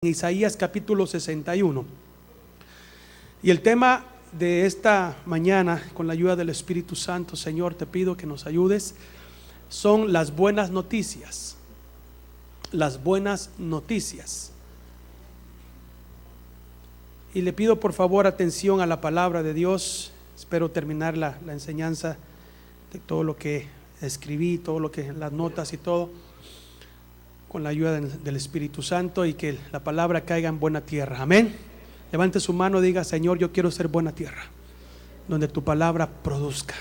Isaías capítulo 61. Y el tema de esta mañana, con la ayuda del Espíritu Santo, Señor, te pido que nos ayudes, son las buenas noticias. Las buenas noticias. Y le pido por favor atención a la palabra de Dios. Espero terminar la enseñanza de todo lo que escribí, todo lo que, las notas y todo, con la ayuda del Espíritu Santo, y que la palabra caiga en buena tierra. Amén. Levante su mano y diga: Señor, yo quiero ser buena tierra, donde tu palabra produzca,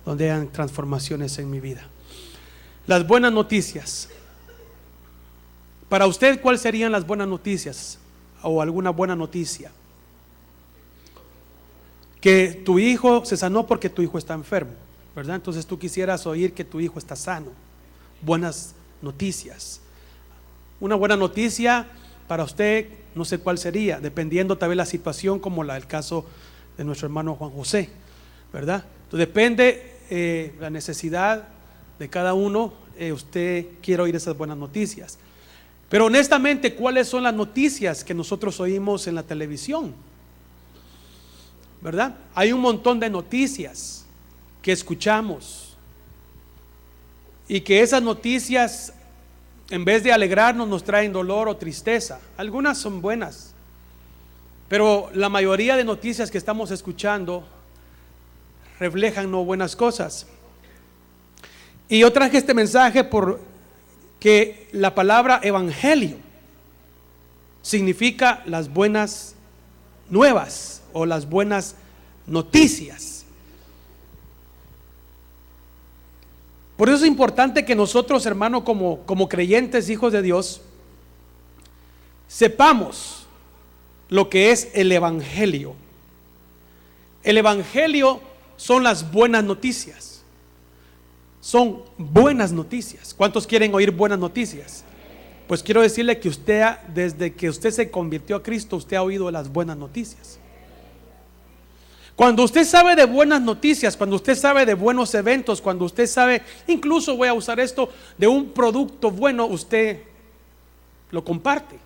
donde hayan transformaciones en mi vida. Las buenas noticias. Para usted, ¿cuáles serían las buenas noticias? O alguna buena noticia. Que tu hijo se sanó porque tu hijo está enfermo, ¿verdad? Entonces tú quisieras oír que tu hijo está sano. Buenas noticias. Una buena noticia para usted, no sé cuál sería, dependiendo tal vez la situación, como el caso de nuestro hermano Juan José, ¿verdad? Entonces depende la necesidad de cada uno. Usted quiere oír esas buenas noticias. Pero honestamente, ¿cuáles son las noticias que nosotros oímos en la televisión? ¿Verdad? Hay un montón de noticias que escuchamos, y que esas noticias, en vez de alegrarnos, nos traen dolor o tristeza. Algunas son buenas, pero la mayoría de noticias que estamos escuchando reflejan no buenas cosas. Y yo traje este mensaje porque la palabra evangelio significa las buenas nuevas o las buenas noticias. Por eso es importante que nosotros, hermano, como creyentes, hijos de Dios, sepamos lo que es el evangelio. El evangelio son las buenas noticias. Son buenas noticias. ¿Cuántos quieren oír buenas noticias? Pues quiero decirle que usted, desde que usted se convirtió a Cristo, usted ha oído las buenas noticias. Cuando usted sabe de buenas noticias, cuando usted sabe de buenos eventos, cuando usted sabe, incluso voy a usar esto, de un producto bueno, usted lo comparte.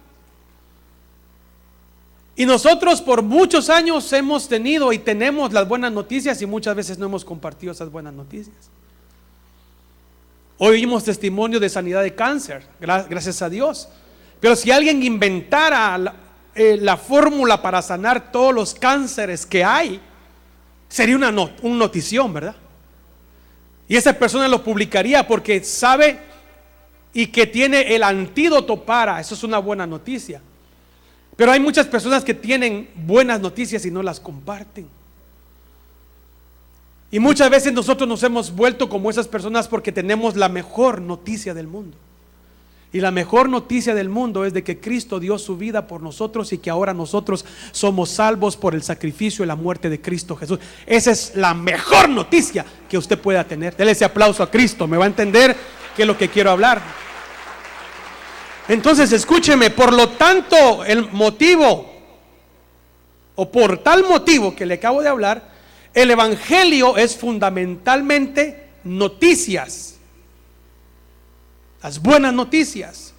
Y nosotros por muchos años hemos tenido y tenemos las buenas noticias, y muchas veces no hemos compartido esas buenas noticias. Hoy oímos testimonio de sanidad de cáncer, gracias a Dios. Pero si alguien inventara la fórmula para sanar todos los cánceres que hay, sería una notición, ¿verdad? Y esa persona lo publicaría porque sabe y que tiene el antídoto para. Eso es una buena noticia. Pero hay muchas personas que tienen buenas noticias y no las comparten. Y muchas veces nosotros nos hemos vuelto como esas personas porque tenemos la mejor noticia del mundo. Y la mejor noticia del mundo es de que Cristo dio su vida por nosotros, y que ahora nosotros somos salvos por el sacrificio y la muerte de Cristo Jesús. Esa es la mejor noticia que usted pueda tener. Dele ese aplauso a Cristo, me va a entender qué es lo que quiero hablar. Entonces escúcheme, por lo tanto, el motivo, o por tal motivo que le acabo de hablar, el evangelio es fundamentalmente noticias. Las buenas noticias.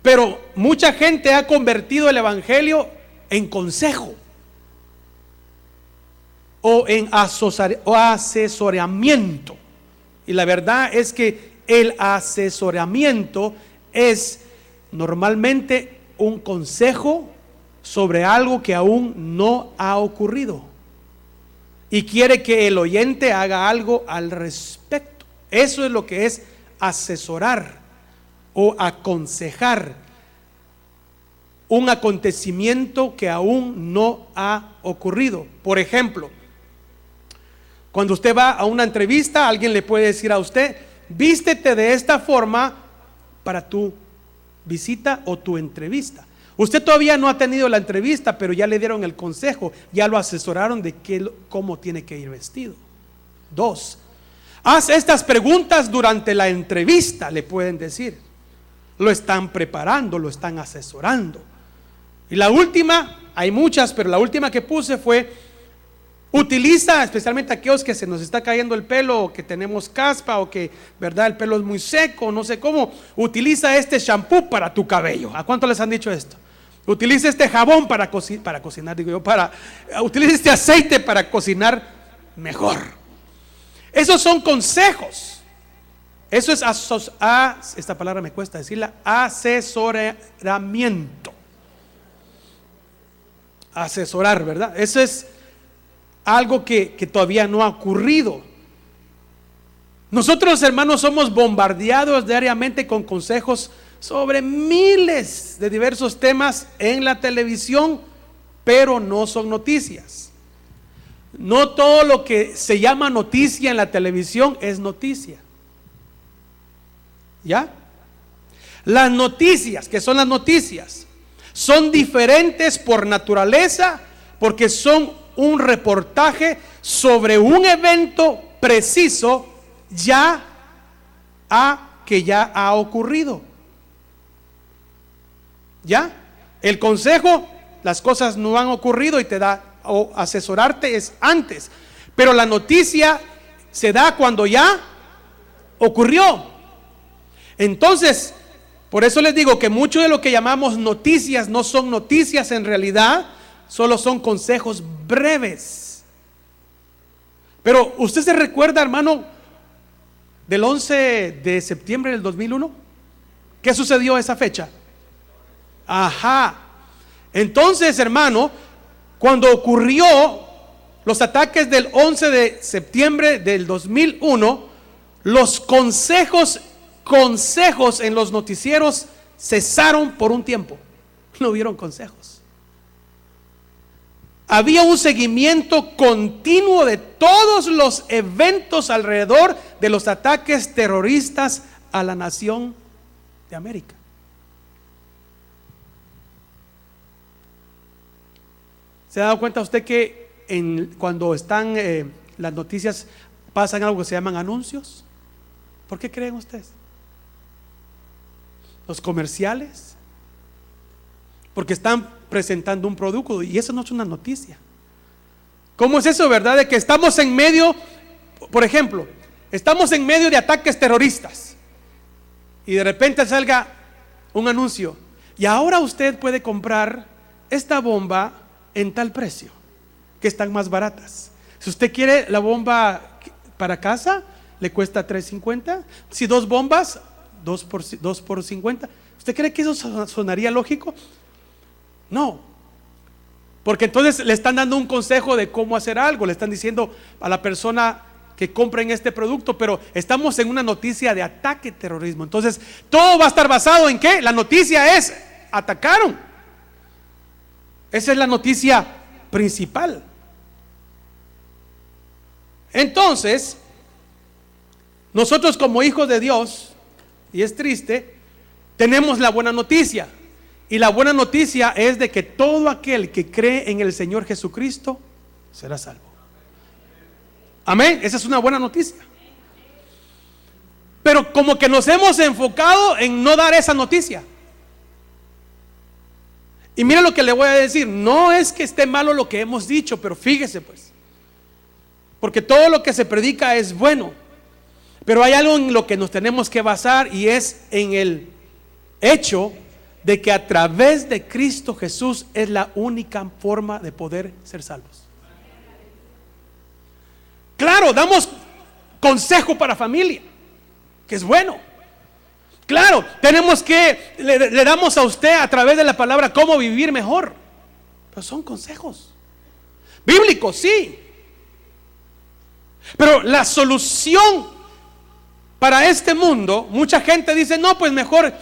Pero mucha gente ha convertido el evangelio en consejo o en asesoramiento. Y la verdad es que el asesoramiento es normalmente un consejo sobre algo que aún no ha ocurrido, y quiere que el oyente haga algo al respecto. Eso es lo que es asesorar o aconsejar un acontecimiento que aún no ha ocurrido. Por ejemplo, cuando usted va a una entrevista, alguien le puede decir a usted: vístete de esta forma para tu visita o tu entrevista. Usted todavía no ha tenido la entrevista, pero ya le dieron el consejo, ya lo asesoraron de cómo tiene que ir vestido. 2, haz estas preguntas durante la entrevista, le pueden decir. Lo están preparando, lo están asesorando. Y la última, hay muchas, pero la última que puse fue: utiliza, especialmente aquellos que se nos está cayendo el pelo, o que tenemos caspa, o que, ¿verdad?, el pelo es muy seco, no sé cómo, utiliza este shampoo para tu cabello. ¿A cuánto les han dicho esto? Utilice este jabón para cocinar, digo yo, utilice este aceite para cocinar mejor. Esos son consejos. Eso es esta palabra me cuesta decirla, asesoramiento. Asesorar, ¿verdad? Eso es algo que todavía no ha ocurrido. Nosotros, hermanos, somos bombardeados diariamente con consejos sobre miles de diversos temas en la televisión, pero no son noticias. No todo lo que se llama noticia en la televisión es noticia. ¿Ya? Las noticias, que son las noticias, son diferentes por naturaleza, porque son un reportaje sobre un evento preciso que ya ha ocurrido. ¿Ya? El consejo, las cosas no han ocurrido y te da, o asesorarte es antes, pero la noticia se da cuando ya ocurrió. Entonces, por eso les digo que mucho de lo que llamamos noticias no son noticias en realidad, solo son consejos breves. Pero usted se recuerda, hermano, del 11 de septiembre del 2001, ¿qué sucedió esa fecha? Ajá. Entonces, hermano, cuando ocurrió los ataques del 11 de septiembre del 2001, los consejos en los noticieros cesaron por un tiempo. No hubieron consejos. Había un seguimiento continuo de todos los eventos alrededor de los ataques terroristas a la nación de América. ¿Se ha dado cuenta usted que cuando están las noticias pasan algo que se llaman anuncios? ¿Por qué creen ustedes? Los comerciales, porque están presentando un producto y eso no es una noticia. ¿Cómo es eso, verdad? De que estamos en medio, por ejemplo, estamos en medio de ataques terroristas y de repente salga un anuncio y ahora usted puede comprar esta bomba en tal precio, que están más baratas. Si usted quiere la bomba para casa, le cuesta $3.50. Si 2 bombas, 2 por $50. ¿Usted cree que eso sonaría lógico? No, porque entonces le están dando un consejo de cómo hacer algo, le están diciendo a la persona que compren este producto, pero estamos en una noticia de ataque terrorismo. Entonces todo va a estar basado en ¿qué? La noticia es: atacaron. Esa es la noticia principal. Entonces, nosotros como hijos de Dios, y es triste, tenemos la buena noticia. Y la buena noticia es de que todo aquel que cree en el Señor Jesucristo será salvo. Amén. Esa es una buena noticia. Pero como que nos hemos enfocado en no dar esa noticia. Y mira lo que le voy a decir, no es que esté malo lo que hemos dicho, pero fíjese pues, porque todo lo que se predica es bueno, pero hay algo en lo que nos tenemos que basar y es en el hecho de que a través de Cristo Jesús es la única forma de poder ser salvos. Claro, damos consejo para familia, que es bueno. Claro, le damos a usted a través de la palabra cómo vivir mejor, pero son consejos bíblicos, sí. Pero la solución para este mundo, mucha gente dice, no, pues mejor,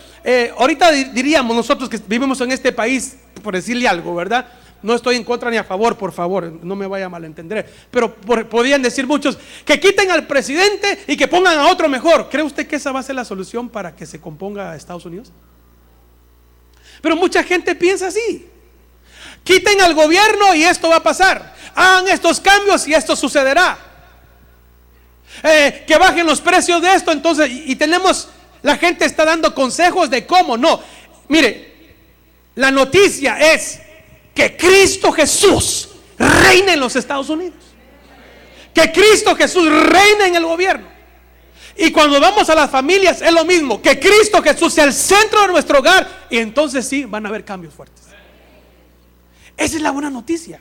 ahorita diríamos nosotros que vivimos en este país, por decirle algo, ¿verdad? No estoy en contra ni a favor, por favor, no me vaya a malentender. Pero podrían decir muchos que quiten al presidente y que pongan a otro mejor. ¿Cree usted que esa va a ser la solución para que se componga Estados Unidos? Pero mucha gente piensa así. Quiten al gobierno y esto va a pasar. Hagan estos cambios y esto sucederá. Que bajen los precios de esto, entonces, y tenemos, la gente está dando consejos de cómo. No, mire, la noticia es que Cristo Jesús reina en los Estados Unidos, que Cristo Jesús reina en el gobierno. Y cuando vamos a las familias es lo mismo, que Cristo Jesús sea el centro de nuestro hogar, y entonces sí van a haber cambios fuertes. Esa es la buena noticia.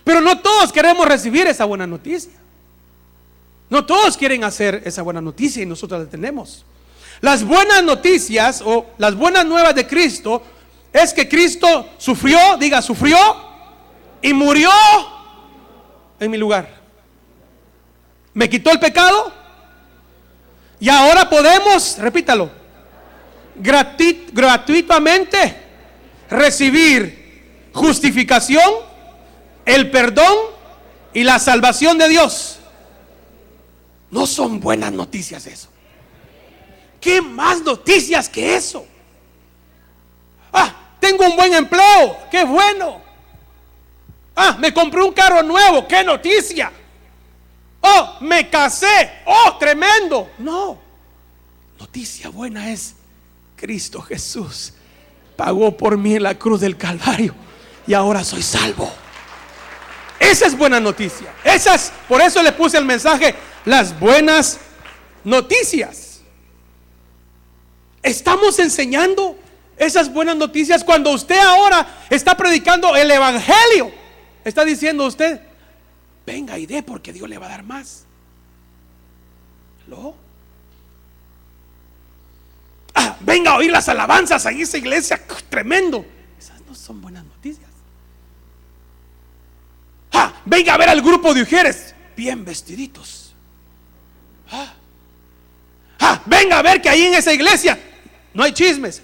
Pero no todos queremos recibir esa buena noticia. No todos quieren hacer esa buena noticia y nosotros la tenemos. Las buenas noticias o las buenas nuevas de Cristo es que Cristo sufrió, diga, sufrió y murió en mi lugar. Me quitó el pecado y ahora podemos, repítalo, gratuitamente recibir justificación, el perdón y la salvación de Dios. No son buenas noticias eso. ¿Qué más noticias que eso? Tengo un buen empleo, qué bueno. Me compré un carro nuevo, qué noticia. Me casé, tremendo. No, noticia buena es Cristo Jesús pagó por mí en la cruz del Calvario y ahora soy salvo. Esa es buena noticia. Por eso le puse el mensaje, las buenas noticias. Estamos enseñando esas buenas noticias. Cuando usted ahora está predicando el evangelio, está diciendo usted, venga y dé porque Dios le va a dar más. ¿Lo? Venga a oír las alabanzas ahí en esa iglesia, tremendo. Esas no son buenas noticias. Venga a ver al grupo de mujeres bien vestiditos. Venga a ver que ahí en esa iglesia no hay chismes.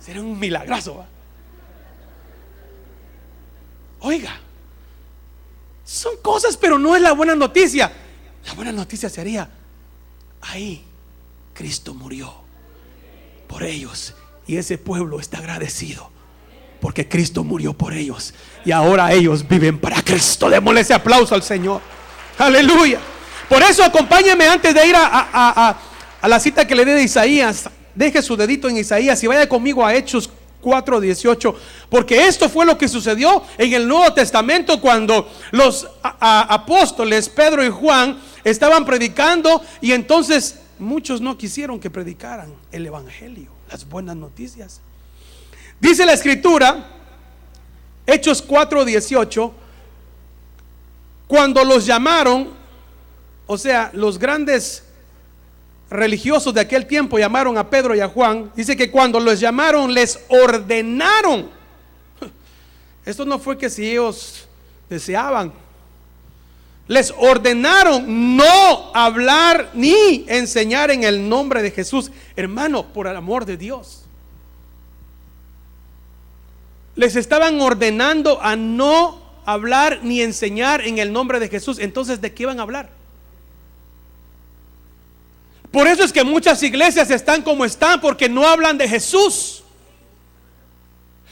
Será un milagroso. Oiga, son cosas, pero no es la buena noticia. La buena noticia sería, ahí Cristo murió por ellos y ese pueblo está agradecido porque Cristo murió por ellos y ahora ellos viven para Cristo. Démosle ese aplauso al Señor. Aleluya. Por eso acompáñeme antes de ir a la cita que le dé de Isaías. Deje su dedito en Isaías y vaya conmigo a Hechos 4:18, porque esto fue lo que sucedió en el Nuevo Testamento cuando los apóstoles Pedro y Juan estaban predicando y entonces muchos no quisieron que predicaran el evangelio, las buenas noticias. Dice la escritura, Hechos 4:18, cuando los llamaron, o sea, los grandes religiosos de aquel tiempo llamaron a Pedro y a Juan. Dice que cuando los llamaron les ordenaron. Esto no fue que si ellos deseaban, les ordenaron no hablar ni enseñar en el nombre de Jesús. Hermano, por el amor de Dios, les estaban ordenando a no hablar ni enseñar en el nombre de Jesús. Entonces, ¿de qué iban a hablar? Por eso es que muchas iglesias están como están, porque no hablan de Jesús.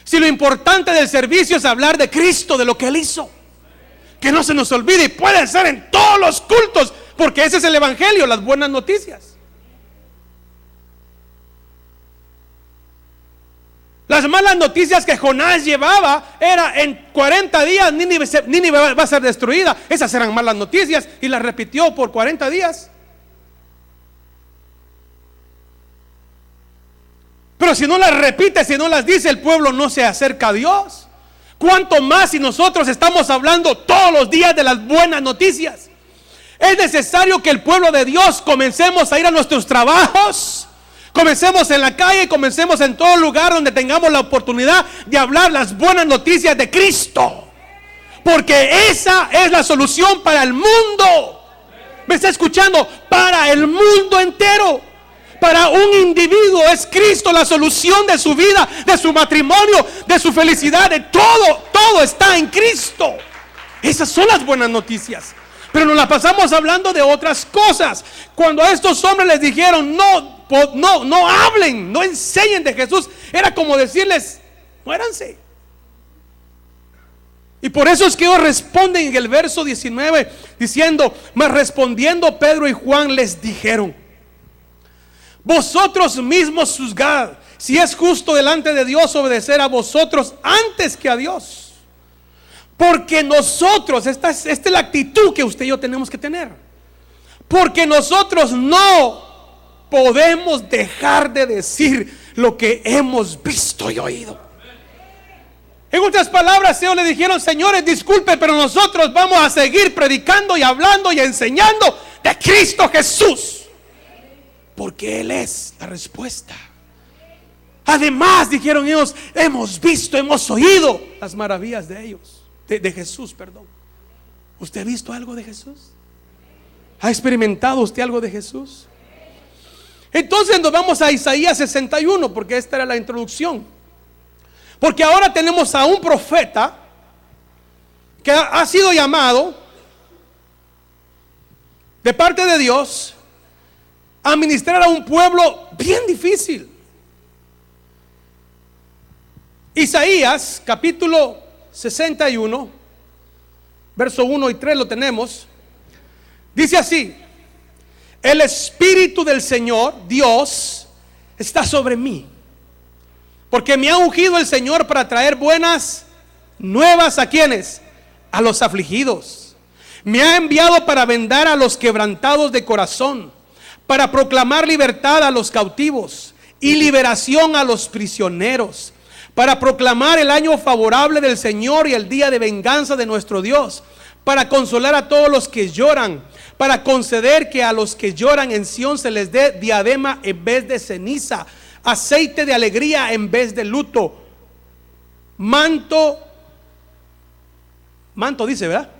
Si lo importante del servicio es hablar de Cristo, de lo que Él hizo, que no se nos olvide, y puede ser en todos los cultos, porque ese es el evangelio, las buenas noticias. Las malas noticias que Jonás llevaba era en 40 días Nínive va a ser destruida. Esas eran malas noticias y las repitió por 40 días. Pero si no las repite, si no las dice, el pueblo no se acerca a Dios. ¿Cuánto más si nosotros estamos hablando todos los días de las buenas noticias? Es necesario que el pueblo de Dios comencemos a ir a nuestros trabajos, comencemos en la calle, comencemos en todo lugar donde tengamos la oportunidad de hablar las buenas noticias de Cristo, porque esa es la solución para el mundo. ¿Me está escuchando? Para el mundo entero. Para un individuo es Cristo la solución de su vida, de su matrimonio, de su felicidad, de todo. Todo está en Cristo. Esas son las buenas noticias. Pero nos la pasamos hablando de otras cosas. Cuando a estos hombres les dijeron no hablen, no enseñen de Jesús, era como decirles, muéranse. Y por eso es que ellos responden en el verso 19 diciendo, mas respondiendo Pedro y Juan les dijeron, vosotros mismos juzgad si es justo delante de Dios obedecer a vosotros antes que a Dios. Porque nosotros, esta es la actitud que usted y yo tenemos que tener. Porque nosotros no podemos dejar de decir lo que hemos visto y oído. En otras palabras, ellos le dijeron: señores, disculpen, pero nosotros vamos a seguir predicando y hablando y enseñando de Cristo Jesús, porque Él es la respuesta. Además, dijeron ellos, hemos visto, hemos oído las maravillas de ellos, de Jesús, perdón. ¿Usted ha visto algo de Jesús? ¿Ha experimentado usted algo de Jesús? Entonces nos vamos a Isaías 61, porque esta era la introducción. Porque ahora tenemos a un profeta que ha sido llamado de parte de Dios a ministrar a un pueblo bien difícil. Isaías capítulo 61, verso 1 y 3 lo tenemos. Dice así: el Espíritu del Señor Dios está sobre mí, porque me ha ungido el Señor para traer buenas nuevas ¿a quiénes? A los afligidos. Me ha enviado para vendar a los quebrantados de corazón, para proclamar libertad a los cautivos y liberación a los prisioneros, para proclamar el año favorable del Señor y el día de venganza de nuestro Dios, para consolar a todos los que lloran, para conceder que a los que lloran en Sión se les dé diadema en vez de ceniza, aceite de alegría en vez de luto, manto dice, ¿verdad?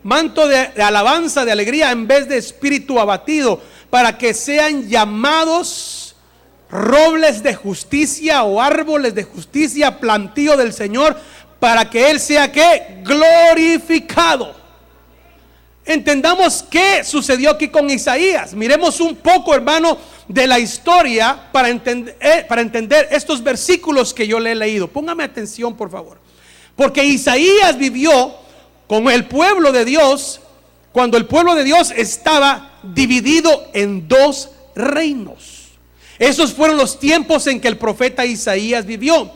Manto de alabanza, de alegría en vez de espíritu abatido, para que sean llamados robles de justicia o árboles de justicia, plantío del Señor, para que Él sea ¿qué? Glorificado. Entendamos qué sucedió aquí con Isaías. Miremos un poco, hermano, de la historia para entender estos versículos que yo le he leído. Póngame atención, por favor. Porque Isaías vivió con el pueblo de Dios cuando el pueblo de Dios estaba dividido en dos reinos. Esos fueron los tiempos en que el profeta Isaías vivió.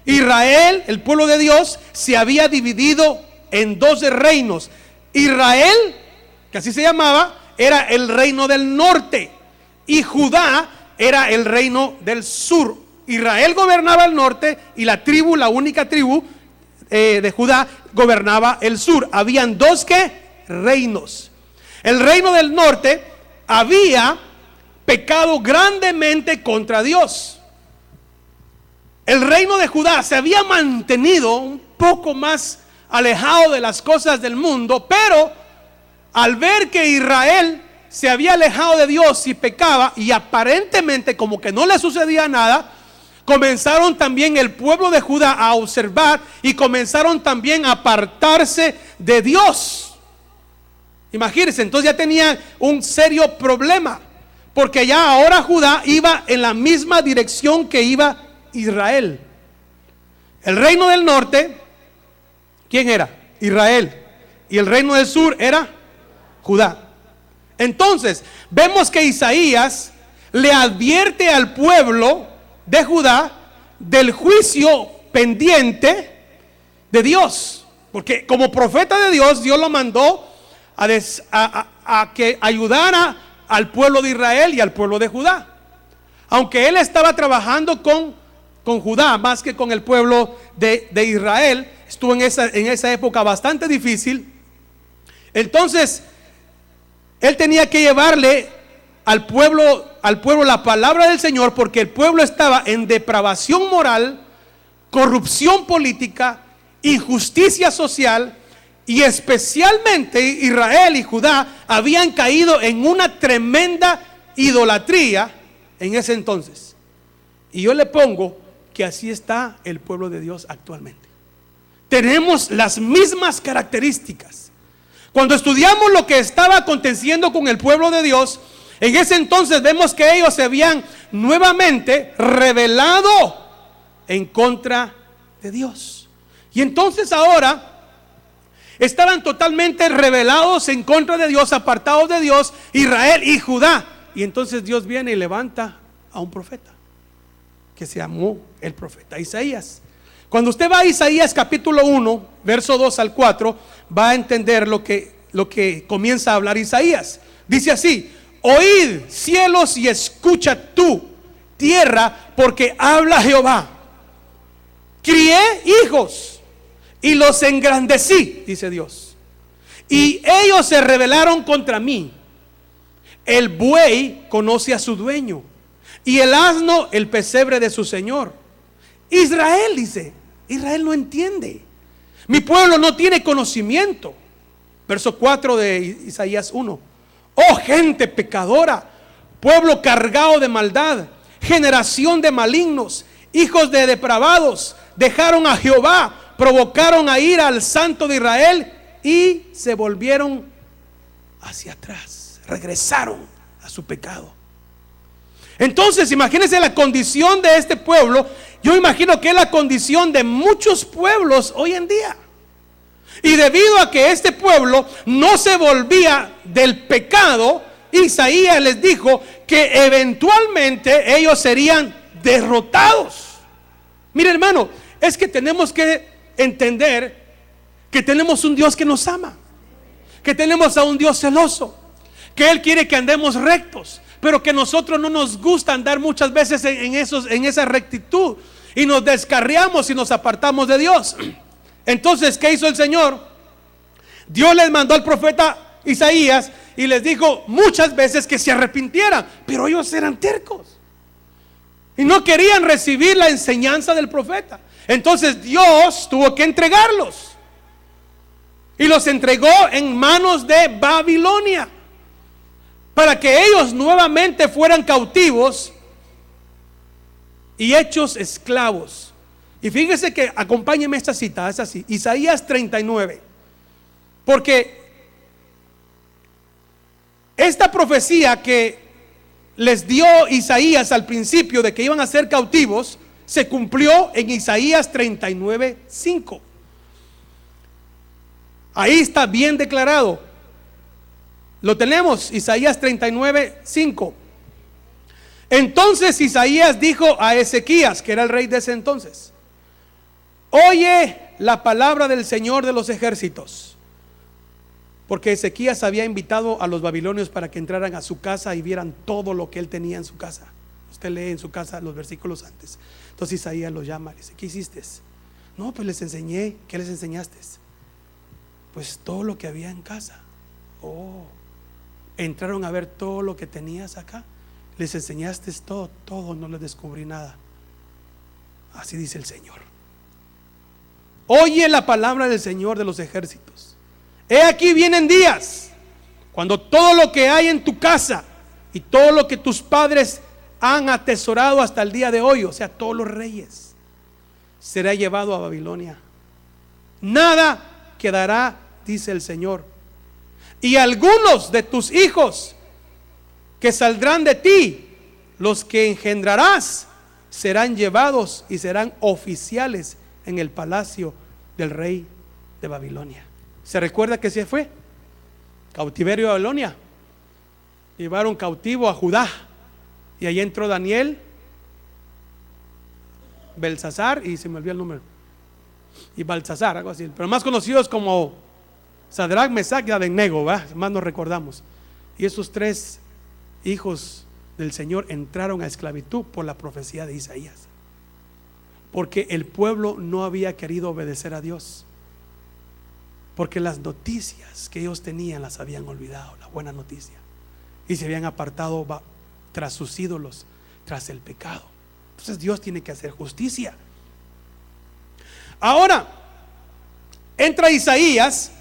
Israel, el pueblo de Dios, se había dividido en dos reinos. Israel, que así se llamaba, era el reino del norte, y Judá era el reino del sur. Israel gobernaba el norte y la única tribu de Judá gobernaba el sur. Habían dos reinos. El reino del norte había pecado grandemente contra Dios. El reino de Judá se había mantenido un poco más alejado de las cosas del mundo, pero al ver que Israel se había alejado de Dios y pecaba, y aparentemente como que no le sucedía nada, comenzaron también el pueblo de Judá a observar y comenzaron también a apartarse de Dios. Imagínense, entonces ya tenían un serio problema, porque ya ahora Judá iba en la misma dirección que iba Israel. El reino del norte, ¿quién era? Israel. Y el reino del sur era Judá. Entonces vemos que Isaías le advierte al pueblo de Judá del juicio pendiente de Dios, porque como profeta de Dios, Dios lo mandó a que ayudara al pueblo de Israel y al pueblo de Judá, aunque él estaba trabajando con Judá más que con el pueblo de Israel. Estuvo en esa época bastante difícil. Entonces él tenía que llevarle al pueblo la palabra del Señor, porque el pueblo estaba en depravación moral, corrupción política, injusticia social, y especialmente Israel y Judá habían caído en una tremenda idolatría en ese entonces. Y yo le pongo que así está el pueblo de Dios actualmente. Tenemos las mismas características. Cuando estudiamos lo que estaba aconteciendo con el pueblo de Dios, en ese entonces vemos que ellos se habían nuevamente rebelado en contra de Dios. Y entonces ahora estaban totalmente rebelados en contra de Dios, apartados de Dios, Israel y Judá. Y entonces Dios viene y levanta a un profeta que se llamó el profeta Isaías. Cuando usted va a Isaías capítulo 1, verso 2 al 4, va a entender lo que comienza a hablar Isaías. Dice así: oíd cielos y escucha tú tierra, porque habla Jehová. crié hijos y los engrandecí, dice Dios. Y ellos se rebelaron contra mí. El buey conoce a su dueño y el asno el pesebre de su señor. Israel, dice, Israel no entiende. Mi pueblo no tiene conocimiento. Verso 4 de Isaías 1. Oh gente pecadora, pueblo cargado de maldad, generación de malignos, hijos de depravados, dejaron a Jehová, provocaron a ira al Santo de Israel y se volvieron hacia atrás, regresaron a su pecado. Entonces imagínense la condición de este pueblo. Yo imagino que es la condición de muchos pueblos hoy en día. Y debido a que este pueblo no se volvía del pecado, Isaías les dijo que eventualmente ellos serían derrotados. Mire, hermano, es que tenemos que entender que tenemos un Dios que nos ama, que tenemos a un Dios celoso, que Él quiere que andemos rectos, pero que nosotros no nos gusta andar muchas veces en esa rectitud y nos descarriamos y nos apartamos de Dios. Entonces, ¿qué hizo el Señor? Dios les mandó al profeta Isaías y les dijo muchas veces que se arrepintieran, pero ellos eran tercos y no querían recibir la enseñanza del profeta. Entonces Dios tuvo que entregarlos y los entregó en manos de Babilonia para que ellos nuevamente fueran cautivos y hechos esclavos. Y fíjese que acompáñeme esta cita, es así, Isaías 39. Porque esta profecía que les dio Isaías al principio de que iban a ser cautivos, se cumplió en Isaías 39:5. Ahí está bien declarado. Lo tenemos, Isaías 39:5. Entonces Isaías dijo a Ezequías, que era el rey de ese entonces: oye la palabra del Señor de los ejércitos. Porque Ezequías había invitado a los babilonios para que entraran a su casa y vieran todo lo que él tenía en su casa. Usted lee en su casa los versículos antes. Entonces Isaías los llama, le dice: ¿qué hiciste? No, pues les enseñé. ¿Qué les enseñaste? Pues todo lo que había en casa. Oh, entraron a ver todo lo que tenías acá. Les enseñaste todo, no les descubrí nada. Así dice el Señor. Oye la palabra del Señor de los ejércitos. He aquí vienen días cuando todo lo que hay en tu casa y todo lo que tus padres han atesorado hasta el día de hoy, o sea, todos los reyes, será llevado a Babilonia. Nada quedará, dice el Señor. Y algunos de tus hijos que saldrán de ti, los que engendrarás, serán llevados y serán oficiales en el palacio del rey de Babilonia. ¿Se recuerda que se fue? Cautiverio de Babilonia. Llevaron cautivo a Judá. Y ahí entró Daniel, Belsasar, y se me olvidó el número, y Baltasar, algo así, pero más conocidos como Sadrach, Mesach y Abednego, más nos recordamos. Y esos tres hijos del Señor entraron a esclavitud por la profecía de Isaías, porque el pueblo no había querido obedecer a Dios, porque las noticias que ellos tenían las habían olvidado, la buena noticia, y se habían apartado tras sus ídolos, tras el pecado. Entonces Dios tiene que hacer justicia. Ahora entra Isaías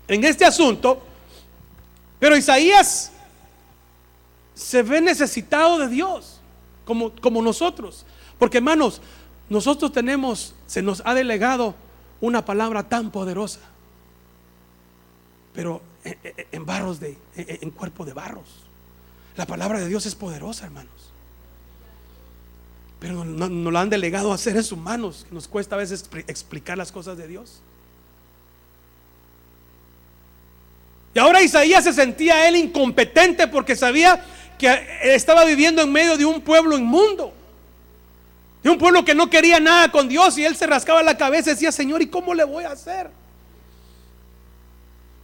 en este asunto, pero Isaías se ve necesitado de Dios como nosotros, porque hermanos, nosotros se nos ha delegado una palabra tan poderosa, pero en barros en cuerpo de barros. La palabra de Dios es poderosa, hermanos, pero nos la han delegado a seres humanos, que nos cuesta a veces explicar las cosas de Dios. Y ahora Isaías se sentía él incompetente, porque sabía que estaba viviendo en medio de un pueblo inmundo, de un pueblo que no quería nada con Dios, y él se rascaba la cabeza y decía: Señor, ¿y cómo le voy a hacer?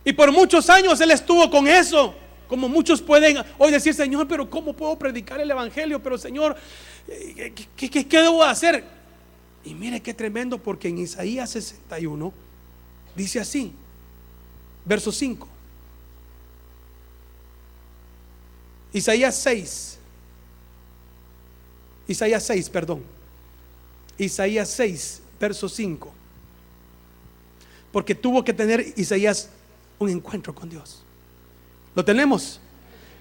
Y por muchos años él estuvo con eso, como muchos pueden hoy decir: Señor, pero ¿cómo puedo predicar el evangelio? Pero Señor, ¿qué debo hacer? Y mire qué tremendo, porque en Isaías 61 dice así, verso 5. Isaías 6, verso 5. Porque tuvo que tener Isaías un encuentro con Dios. ¿Lo tenemos?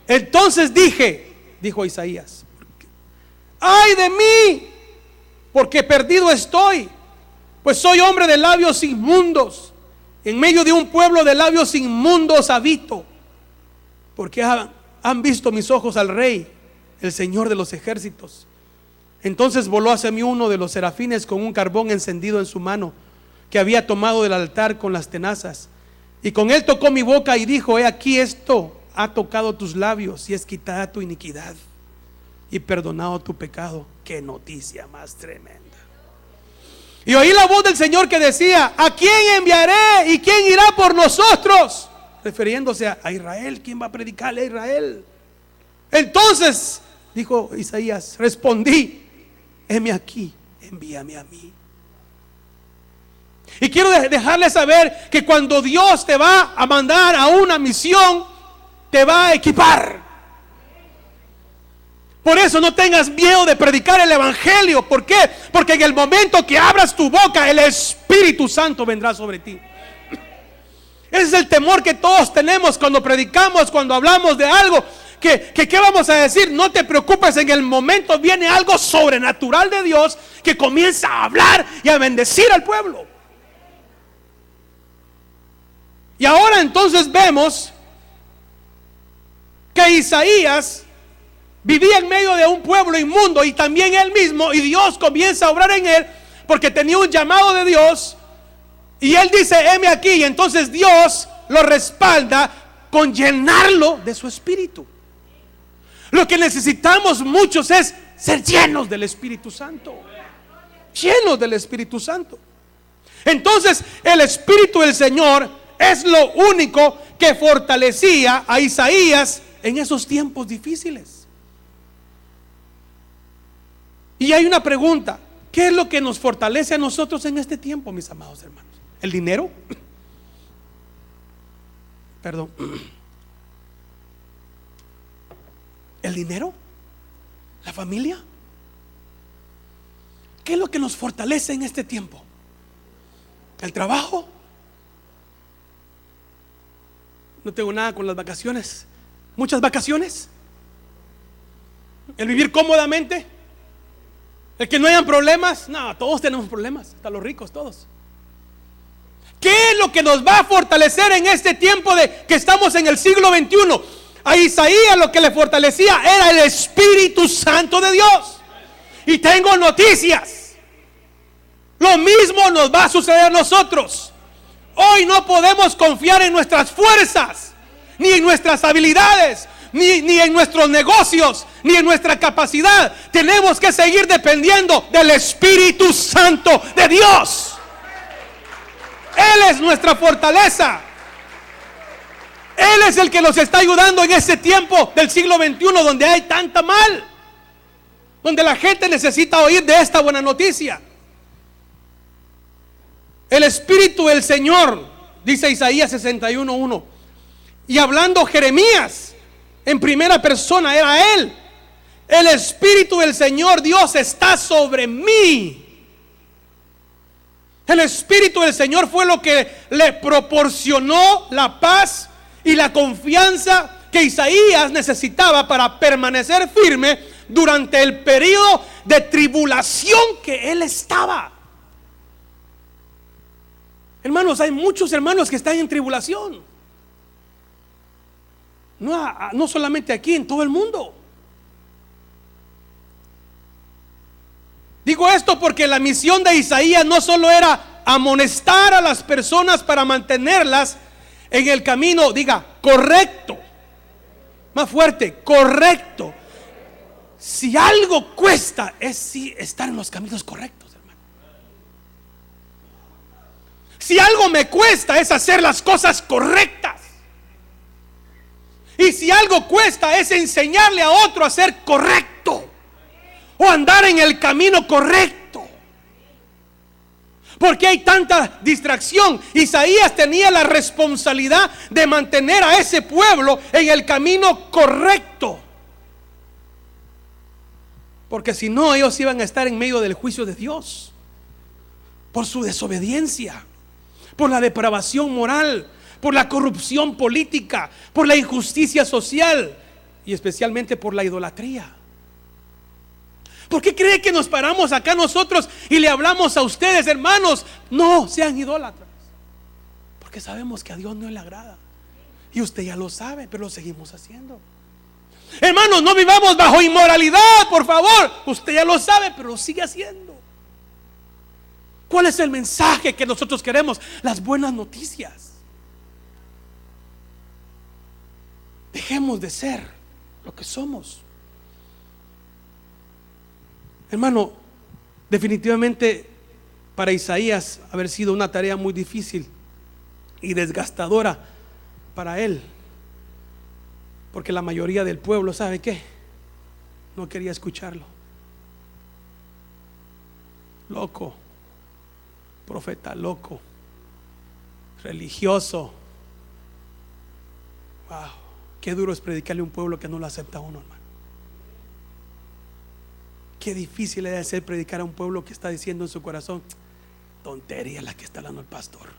Entonces dije, dijo Isaías, ay de mí, porque perdido estoy, pues soy hombre de labios inmundos, en medio de un pueblo de labios inmundos habito, porque han visto mis ojos al Rey, el Señor de los ejércitos. Entonces voló hacia mí uno de los serafines con un carbón encendido en su mano, que había tomado del altar con las tenazas, y con él tocó mi boca y dijo, he aquí, esto ha tocado tus labios y es quitada tu iniquidad y perdonado tu pecado. Qué noticia más tremenda. Y oí la voz del Señor que decía, ¿a quién enviaré y quién irá por nosotros? Refiriéndose a Israel. ¿Quién va a predicarle a Israel? Entonces dijo Isaías, respondí, heme aquí, envíame a mí. Y quiero dejarles saber que cuando Dios te va a mandar a una misión, te va a equipar. Por eso no tengas miedo de predicar el evangelio. ¿Por qué? Porque en el momento que abras tu boca, el Espíritu Santo vendrá sobre ti. Ese es el temor que todos tenemos cuando predicamos, cuando hablamos de algo. ¿Qué vamos a decir? No te preocupes, en el momento viene algo sobrenatural de Dios que comienza a hablar y a bendecir al pueblo. Y ahora entonces vemos que Isaías vivía en medio de un pueblo inmundo y también él mismo, y Dios comienza a obrar en él porque tenía un llamado de Dios, y él dice, heme aquí, y entonces Dios lo respalda con llenarlo de su espíritu. Lo que necesitamos muchos es ser llenos del Espíritu Santo, llenos del Espíritu Santo. Entonces el Espíritu del Señor es lo único que fortalecía a Isaías en esos tiempos difíciles. Y hay una pregunta, ¿qué es lo que nos fortalece a nosotros en este tiempo, mis amados hermanos? ¿El dinero? Perdón. ¿El dinero? ¿La familia? ¿Qué es lo que nos fortalece en este tiempo? ¿El trabajo? No tengo nada con las vacaciones. ¿Muchas vacaciones? ¿El vivir cómodamente? ¿El que no hayan problemas? No, todos tenemos problemas, hasta los ricos, todos. ¿Qué es lo que nos va a fortalecer en este tiempo de que estamos en el siglo XXI? A Isaías lo que le fortalecía era el Espíritu Santo de Dios. Y tengo noticias. Lo mismo nos va a suceder a nosotros. Hoy no podemos confiar en nuestras fuerzas, ni en nuestras habilidades, ni en nuestros negocios, ni en nuestra capacidad. Tenemos que seguir dependiendo del Espíritu Santo de Dios. Él es nuestra fortaleza. Él es el que nos está ayudando en este tiempo del siglo XXI donde hay tanta mal, donde la gente necesita oír de esta buena noticia. El Espíritu del Señor, dice Isaías 61:1. Y hablando Jeremías en primera persona, era él. El Espíritu del Señor Dios está sobre mí. El Espíritu del Señor fue lo que le proporcionó la paz y la confianza que Isaías necesitaba para permanecer firme durante el periodo de tribulación que él estaba. Hermanos, hay muchos hermanos que están en tribulación. No solamente aquí, en todo el mundo. Digo esto porque la misión de Isaías no solo era amonestar a las personas para mantenerlas en el camino, diga, correcto. Más fuerte, correcto. Si algo cuesta es sí estar en los caminos correctos, hermano. Si algo me cuesta es hacer las cosas correctas. Y si algo cuesta es enseñarle a otro a ser correcto o andar en el camino correcto. ¿Por qué hay tanta distracción? Isaías tenía la responsabilidad de mantener a ese pueblo en el camino correcto, porque si no, ellos iban a estar en medio del juicio de Dios por su desobediencia, por la depravación moral, por la corrupción política, por la injusticia social y especialmente por la idolatría. ¿Por qué cree que nos paramos acá nosotros y le hablamos a ustedes, hermanos? No sean idólatras, porque sabemos que a Dios no le agrada, y usted ya lo sabe, pero lo seguimos haciendo. Hermanos, no vivamos bajo inmoralidad, por favor. Usted ya lo sabe, pero lo sigue haciendo. ¿Cuál es el mensaje que nosotros queremos? Las buenas noticias. Dejemos de ser lo que somos. Hermano, definitivamente para Isaías haber sido una tarea muy difícil y desgastadora para él, porque la mayoría del pueblo, ¿sabe qué? No quería escucharlo. Loco, profeta loco, religioso. Wow, qué duro es predicarle a un pueblo que no lo acepta a uno, hermano. Qué difícil es hacer predicar a un pueblo que está diciendo en su corazón: tontería la que está hablando el pastor,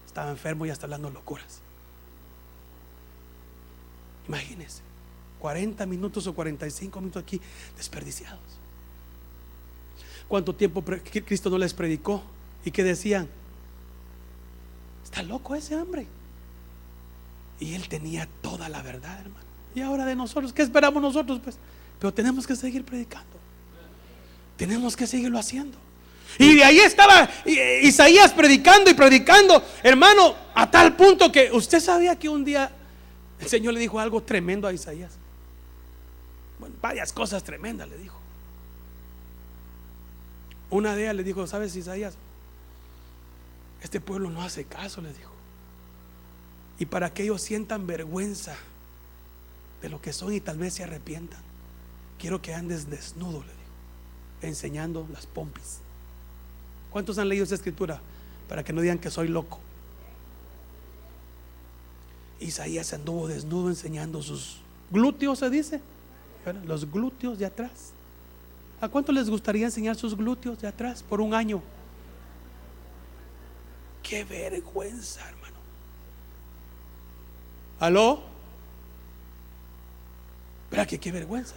estaba enfermo y está hablando locuras. Imagínense, 40 minutos o 45 minutos aquí desperdiciados. ¿Cuánto tiempo Cristo no les predicó? ¿Y qué decían? Está loco ese hombre. Y él tenía toda la verdad, hermano. Y ahora de nosotros, ¿qué esperamos nosotros? Pues, pero tenemos que seguir predicando. Tenemos que seguirlo haciendo. Y de ahí estaba Isaías predicando y predicando, hermano, a tal punto que usted sabía que un día el Señor le dijo algo tremendo a Isaías. Bueno, varias cosas tremendas le dijo. Una de ellas le dijo: ¿sabes, Isaías? Este pueblo no hace caso, le dijo. Y para que ellos sientan vergüenza de lo que son y tal vez se arrepientan, quiero que andes desnudo, le dijo, enseñando las pompis. ¿Cuántos han leído esa escritura? Para que no digan que soy loco. Isaías anduvo desnudo enseñando sus glúteos, se dice, los glúteos de atrás. ¿A cuánto les gustaría enseñar sus glúteos de atrás por un año? Qué vergüenza, hermano. ¿Aló? ¿Verdad que qué vergüenza?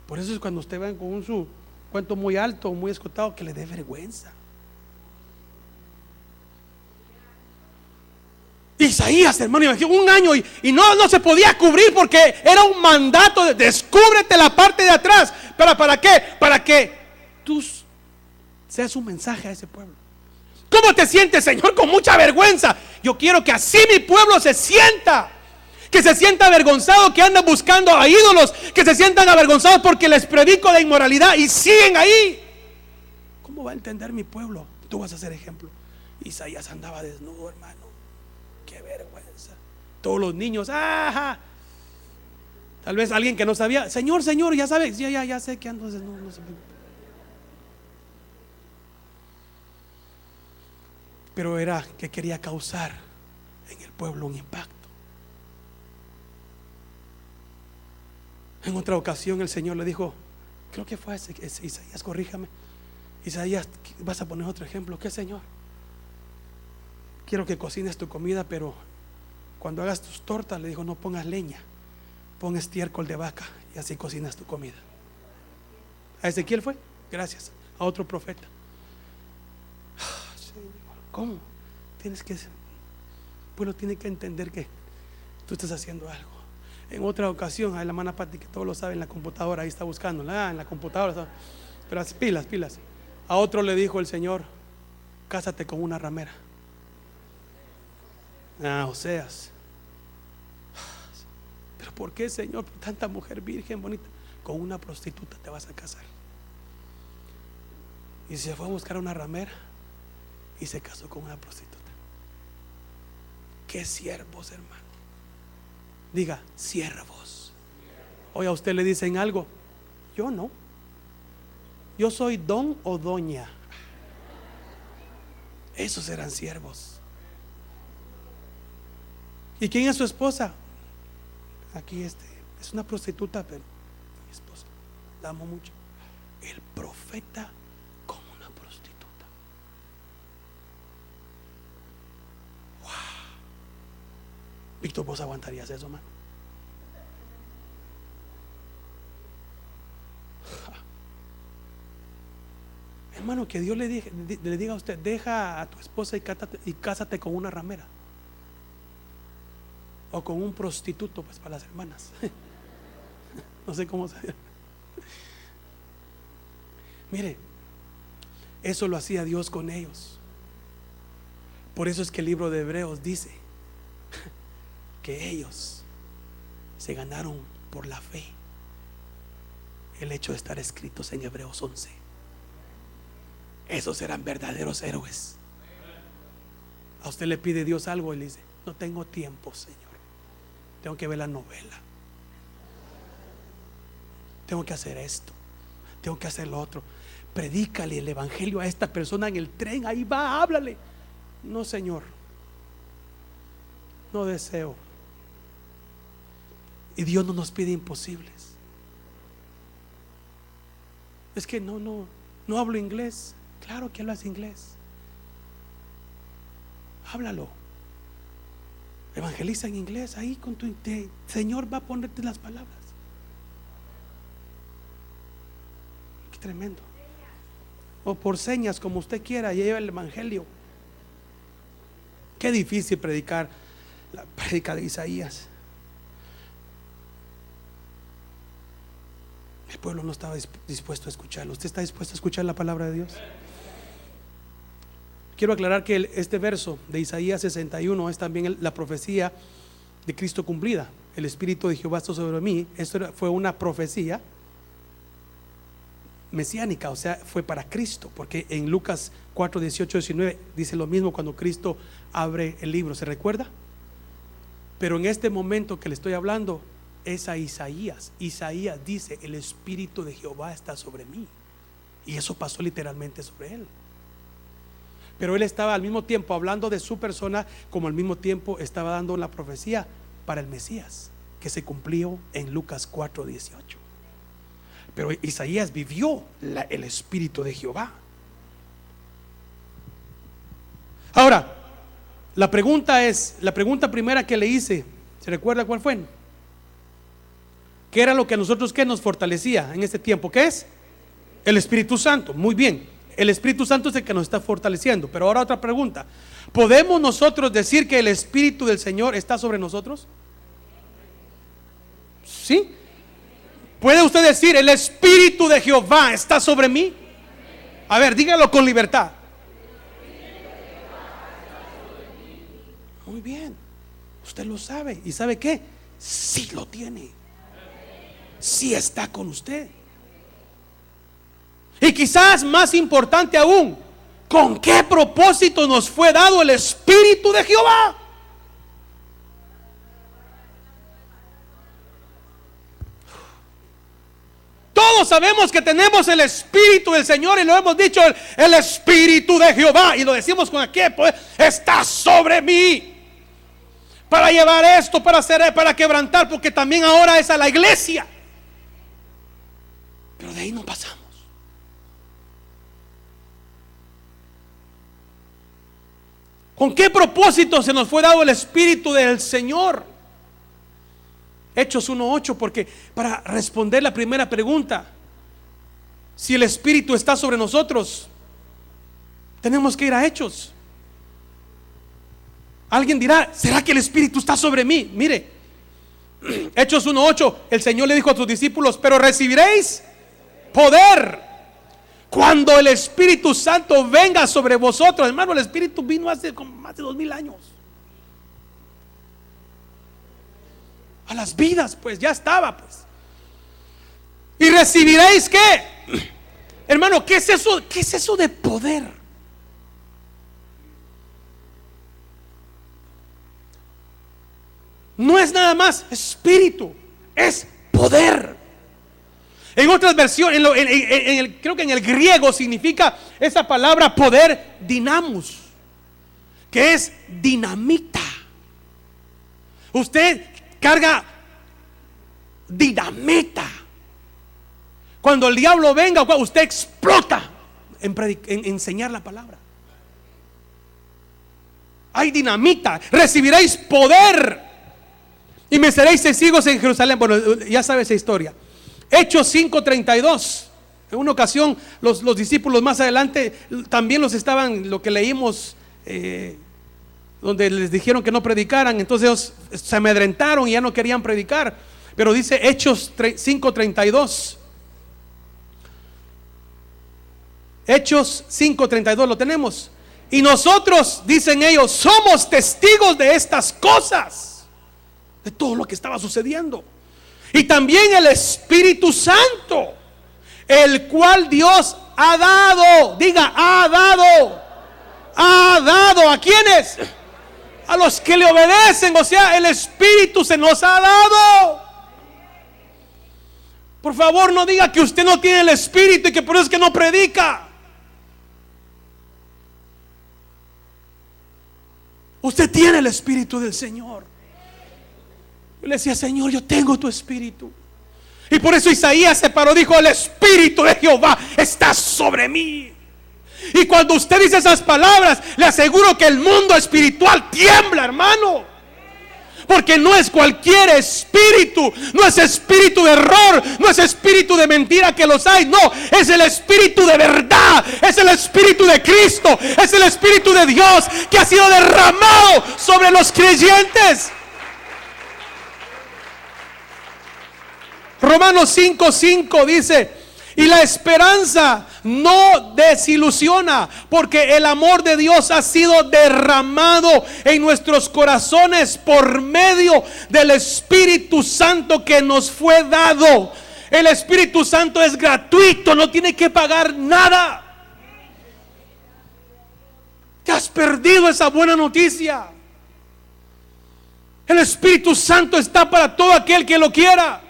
Por eso es cuando usted va con su cuento muy alto, muy escotado, que le dé vergüenza. Isaías, hermano, imagínate, un año y no se podía cubrir porque era un mandato de descúbrete la parte de atrás. ¿Para qué? Para que tú seas un mensaje a ese pueblo. ¿Cómo te sientes, Señor? Con mucha vergüenza. Yo quiero que así mi pueblo se sienta. Que se sienta avergonzado, que andan buscando a ídolos, que se sientan avergonzados porque les predico de inmoralidad y siguen ahí. ¿Cómo va a entender mi pueblo? Tú vas a ser ejemplo. Isaías andaba desnudo, hermano. Qué vergüenza. Todos los niños, ¡ajá! Tal vez alguien que no sabía: Señor, Señor, ya sabes, ya sé que ando desnudo. No sé. Pero era que quería causar en el pueblo un impacto. En otra ocasión el Señor le dijo, creo que fue ese Isaías, corríjame. Isaías, vas a poner otro ejemplo. ¿Qué, Señor? Quiero que cocines tu comida, pero cuando hagas tus tortas, le dijo, no pongas leña, pon estiércol de vaca y así cocinas tu comida. ¿A Ezequiel fue? Gracias. A otro profeta. Señor, ¿cómo? Bueno, tiene que entender que tú estás haciendo algo. En otra ocasión, a la hermana Pati, que todos lo saben, en la computadora, ahí está buscándola, en la computadora, pero pilas. A otro le dijo el Señor, cásate con una ramera. Oseas. Pero ¿por qué, Señor? Tanta mujer virgen bonita. Con una prostituta te vas a casar. Y se fue a buscar una ramera y se casó con una prostituta. Qué siervos, hermano. Diga, siervos. Hoy a usted le dicen algo, yo no. Yo soy don o doña. Esos eran siervos. ¿Y quién es su esposa? Aquí es una prostituta, pero mi esposa, la amo mucho. El profeta como una prostituta. Wow. Víctor, ¿vos aguantarías eso, man? Hermano, que Dios le diga a usted: deja a tu esposa y cásate con una ramera o con un prostituto, pues, para las hermanas. No sé cómo se llama. Mire, eso lo hacía Dios con ellos. Por eso es que el libro de Hebreos dice que ellos se ganaron por la fe el hecho de estar escritos en Hebreos 11. Esos eran verdaderos héroes. A usted le pide Dios algo y le dice: no tengo tiempo, Señor, tengo que ver la novela, tengo que hacer esto, tengo que hacer lo otro. Predícale el evangelio a esta persona en el tren, ahí va, háblale. No, Señor, no deseo. Y Dios no nos pide imposibles. Es que no hablo inglés. Claro que hablas inglés. Háblalo. Evangeliza en inglés ahí con Señor va a ponerte las palabras. Qué tremendo. O por señas, como usted quiera, lleva el evangelio. Qué difícil predicar la prédica de Isaías. El pueblo no estaba dispuesto a escucharlo. ¿Usted está dispuesto a escuchar la palabra de Dios? Quiero aclarar que este verso de Isaías 61 es también la profecía de Cristo cumplida. El Espíritu de Jehová está sobre mí. Esto fue una profecía mesiánica, o sea, fue para Cristo, porque en Lucas 4, 18, 19 dice lo mismo cuando Cristo abre el libro. ¿Se recuerda? Pero en este momento que le estoy hablando es a Isaías. Isaías dice: el Espíritu de Jehová está sobre mí. Y eso pasó literalmente sobre él. Pero él estaba al mismo tiempo hablando de su persona, como al mismo tiempo estaba dando la profecía para el Mesías, que se cumplió en Lucas 4, 18. Pero Isaías vivió el Espíritu de Jehová. Ahora, la pregunta primera que le hice, ¿se recuerda cuál fue? ¿Qué era lo que a nosotros nos fortalecía en este tiempo? ¿Qué es? El Espíritu Santo. Muy bien, el Espíritu Santo es el que nos está fortaleciendo. Pero ahora otra pregunta: ¿podemos nosotros decir que el Espíritu del Señor está sobre nosotros? ¿Sí? ¿Puede usted decir: el Espíritu de Jehová está sobre mí? A ver, dígalo con libertad. Muy bien, usted lo sabe. ¿Y sabe qué? Sí lo tiene. Sí está con usted. Y quizás más importante aún, ¿con qué propósito nos fue dado el Espíritu de Jehová? Todos sabemos que tenemos el Espíritu del Señor y lo hemos dicho: el Espíritu de Jehová, y lo decimos con aquel poder: está sobre mí para llevar esto, para hacer, para quebrantar, porque también ahora es a la iglesia. Pero de ahí no pasamos. ¿Con qué propósito se nos fue dado el Espíritu del Señor? Hechos 1:8, porque para responder la primera pregunta, si el Espíritu está sobre nosotros, tenemos que ir a Hechos. Alguien dirá: ¿será que el Espíritu está sobre mí? Mire, Hechos 1:8, el Señor le dijo a sus discípulos: pero recibiréis poder cuando el Espíritu Santo venga sobre vosotros. Hermano, el Espíritu vino hace como más de 2000 años a las vidas, pues ya estaba, pues. Y recibiréis ¿qué? Hermano, ¿qué es eso? ¿Qué es eso de poder? No es nada más espíritu, es poder. En otras versiones, creo que en el griego significa esa palabra poder, dinamos. que es dinamita. Usted carga dinamita. Cuando el diablo venga, usted explota en enseñar la palabra. Hay dinamita. Recibiréis poder y me seréis testigos en Jerusalén. Bueno, ya sabe esa historia. Hechos 5:32. En una ocasión los discípulos más adelante también lo que leímos, donde les dijeron que no predicaran. Entonces ellos se amedrentaron y ya no querían predicar. Pero dice Hechos 5:32. Hechos 5:32 lo tenemos. Y nosotros, dicen ellos, somos testigos de estas cosas, de todo lo que estaba sucediendo. Y también el Espíritu Santo, el cual Dios ha dado. Diga, ha dado. ¿Ha dado a quiénes? A los que le obedecen. O sea, el Espíritu se nos ha dado. Por favor, no diga que usted no tiene el Espíritu y que por eso es que no predica. Usted tiene el Espíritu del Señor. Yo le decía, Señor, yo tengo tu Espíritu. Y por eso Isaías se paró, dijo, el Espíritu de Jehová está sobre mí. Y cuando usted dice esas palabras, le aseguro que el mundo espiritual tiembla, hermano. Porque no es cualquier espíritu, no es espíritu de error, no es espíritu de mentira que los hay, no, es el espíritu de verdad, es el espíritu de Cristo, es el espíritu de Dios que ha sido derramado sobre los creyentes. Romanos 5:5 dice: y la esperanza no desilusiona, porque el amor de Dios ha sido derramado en nuestros corazones por medio del Espíritu Santo que nos fue dado. El Espíritu Santo es gratuito, no tiene que pagar nada. Te has perdido esa buena noticia. El Espíritu Santo está para todo aquel que lo quiera.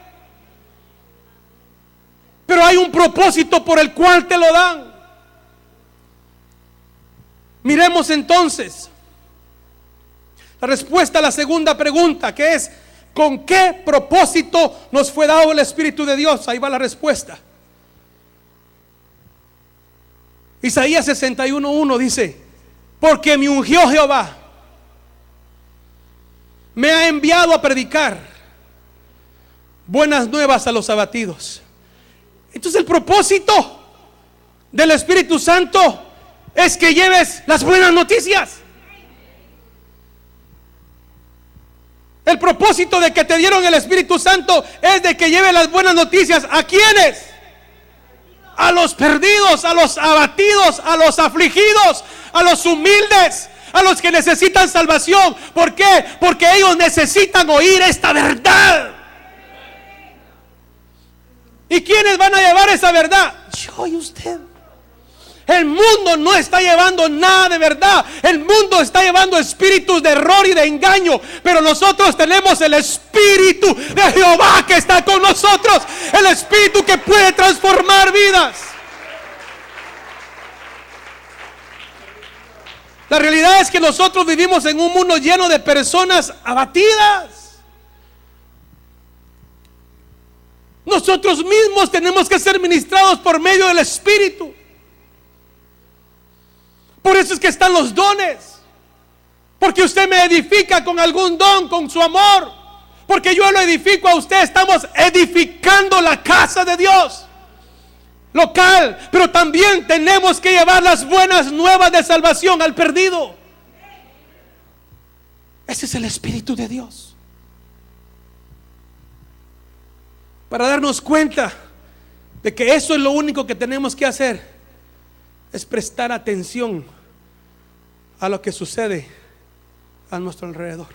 Pero hay un propósito por el cual te lo dan. Miremos entonces la respuesta a la segunda pregunta, que es: ¿con qué propósito nos fue dado el Espíritu de Dios? Ahí va la respuesta. Isaías 61:1 dice: porque me ungió Jehová, me ha enviado a predicar buenas nuevas a los abatidos. Entonces el propósito del Espíritu Santo es que lleves las buenas noticias. El propósito de que te dieron el Espíritu Santo es de que lleves las buenas noticias. ¿A quiénes? A los perdidos, a los abatidos, a los afligidos, a los humildes, a los que necesitan salvación. ¿Por qué? Porque ellos necesitan oír esta verdad. ¿Y quiénes van a llevar esa verdad? Yo y usted. El mundo no está llevando nada de verdad. El mundo está llevando espíritus de error y de engaño. Pero nosotros tenemos el Espíritu de Jehová que está con nosotros. El Espíritu que puede transformar vidas. La realidad es que nosotros vivimos en un mundo lleno de personas abatidas. Nosotros mismos tenemos que ser ministrados por medio del Espíritu. Por eso es que están los dones. Porque usted me edifica con algún don, con su amor. Porque yo lo edifico a usted. Estamos edificando la casa de Dios local. Pero también tenemos que llevar las buenas nuevas de salvación al perdido. Ese es el Espíritu de Dios. Para darnos cuenta de que eso es lo único que tenemos que hacer, es prestar atención a lo que sucede a nuestro alrededor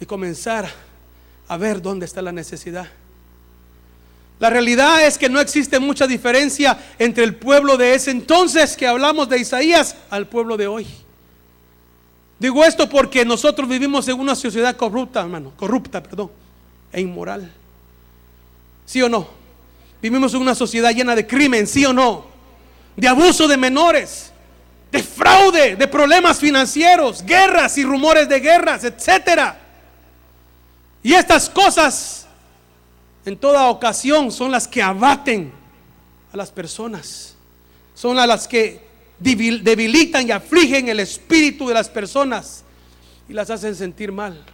y comenzar a ver dónde está la necesidad. La realidad es que no existe mucha diferencia entre el pueblo de ese entonces que hablamos de Isaías al pueblo de hoy. Digo esto porque nosotros vivimos en una sociedad corrupta, hermano, e inmoral. ¿Sí o no? Vivimos en una sociedad llena de crimen, ¿sí o no? De abuso de menores, de fraude fraude, de problemas financieros, guerras y rumores de guerras, etcétera. Y estas cosas en toda ocasión son las que abaten a las personas, son las que debilitan y afligen el espíritu de las personas y las hacen sentir mal.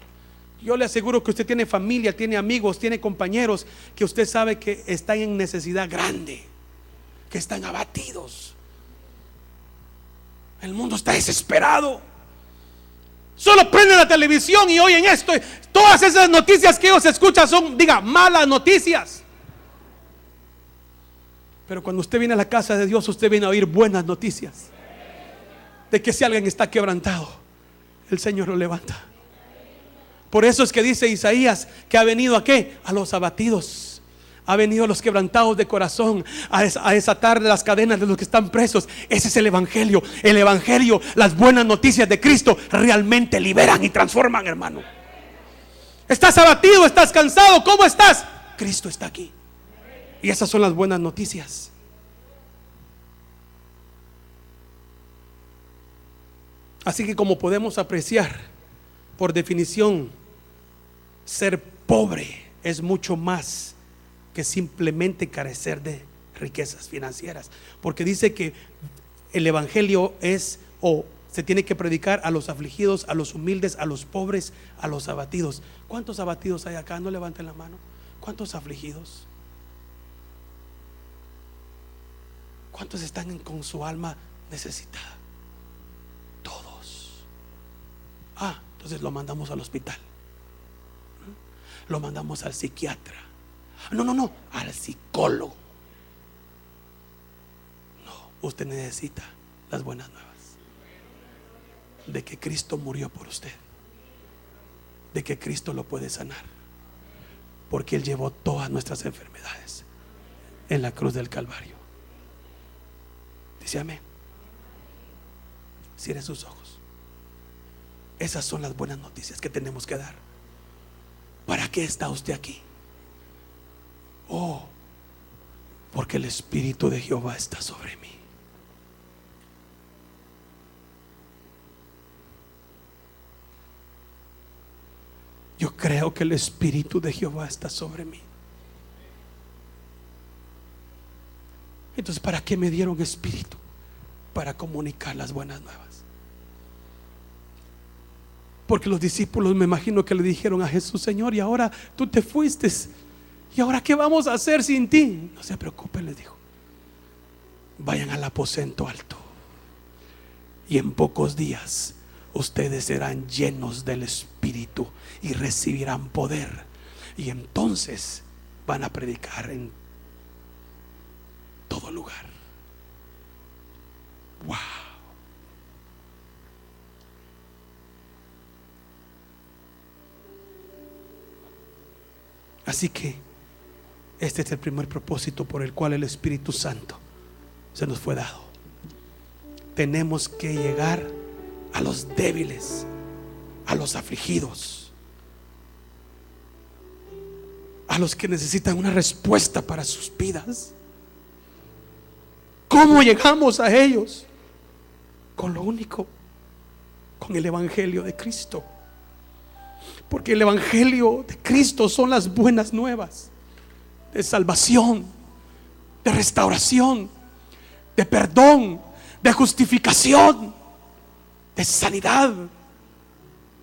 Yo le aseguro que usted tiene familia, tiene amigos, tiene compañeros que usted sabe que están en necesidad grande, que están abatidos. El mundo está desesperado. Solo prenden la televisión y oyen esto. Todas esas noticias que ellos escuchan son, malas noticias. Pero cuando usted viene a la casa de Dios, usted viene a oír buenas noticias. De que si alguien está quebrantado, el Señor lo levanta. Por eso es que dice Isaías que ha venido ¿a qué? A los abatidos. Ha venido a los quebrantados de corazón, a desatar las cadenas de los que están presos. Ese es el Evangelio. El Evangelio, las buenas noticias de Cristo realmente liberan y transforman, hermano. Estás abatido, estás cansado, ¿cómo estás? Cristo está aquí. Y esas son las buenas noticias. Así que, como podemos apreciar, por definición, ser pobre es mucho más que simplemente carecer de riquezas financieras, porque dice que el Evangelio es, se tiene que predicar a los afligidos, a los humildes, a los pobres, a los abatidos. ¿Cuántos abatidos hay acá? No levanten la mano. ¿Cuántos afligidos? ¿Cuántos están con su alma necesitada? Todos. Entonces lo mandamos al hospital, lo mandamos al psiquiatra. No, al psicólogo. No, usted necesita las buenas nuevas de que Cristo murió por usted, de que Cristo lo puede sanar, porque Él llevó todas nuestras enfermedades en la cruz del Calvario. Dice amén. Cierre sus ojos. Esas son las buenas noticias que tenemos que dar. ¿Para qué está usted aquí? Porque el Espíritu de Jehová está sobre mí. Yo creo que el Espíritu de Jehová está sobre mí. Entonces, ¿para qué me dieron espíritu? Para comunicar las buenas nuevas. Porque los discípulos, me imagino que le dijeron a Jesús: Señor, y ahora tú te fuiste, ¿y ahora qué vamos a hacer sin ti? No se preocupen, les dijo. Vayan al aposento alto, y en pocos días ustedes serán llenos del Espíritu y recibirán poder. Y entonces van a predicar en todo lugar. Wow. Así que este es el primer propósito por el cual el Espíritu Santo se nos fue dado. Tenemos que llegar a los débiles, a los afligidos, a los que necesitan una respuesta para sus vidas. ¿Cómo llegamos a ellos? Con lo único, con el Evangelio de Cristo. Porque el Evangelio de Cristo son las buenas nuevas de salvación, de restauración, de perdón, de justificación, de sanidad,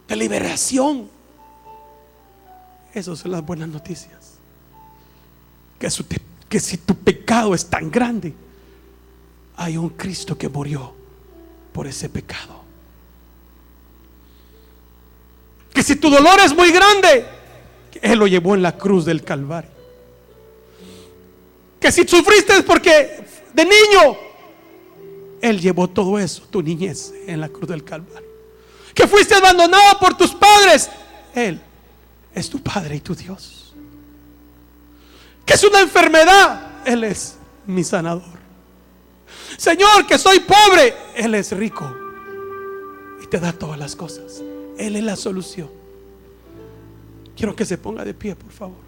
de liberación. Esas son las buenas noticias. Que si tu pecado es tan grande, hay un Cristo que murió por ese pecado. Que si tu dolor es muy grande, Él lo llevó en la cruz del Calvario. Que si sufriste es porque de niño, Él llevó todo eso, tu niñez, en la cruz del Calvario. Que fuiste abandonado por tus padres, Él es tu Padre y tu Dios. Que es una enfermedad, Él es mi sanador. Señor, que soy pobre, Él es rico y te da todas las cosas. Él es la solución. Quiero que se ponga de pie, por favor.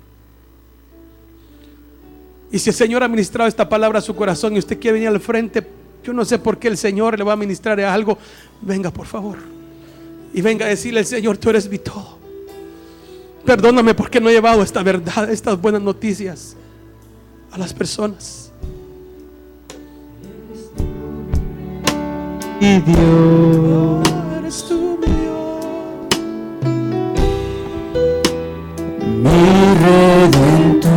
Y si el Señor ha ministrado esta palabra a su corazón y usted quiere venir al frente, Yo no sé por qué el Señor le va a ministrar algo. Venga, por favor, y venga a decirle al Señor: tú eres mi todo. Perdóname porque no he llevado esta verdad, estas buenas noticias a las personas. Y Dios, Eres tú, mi Dios, mi Redentor.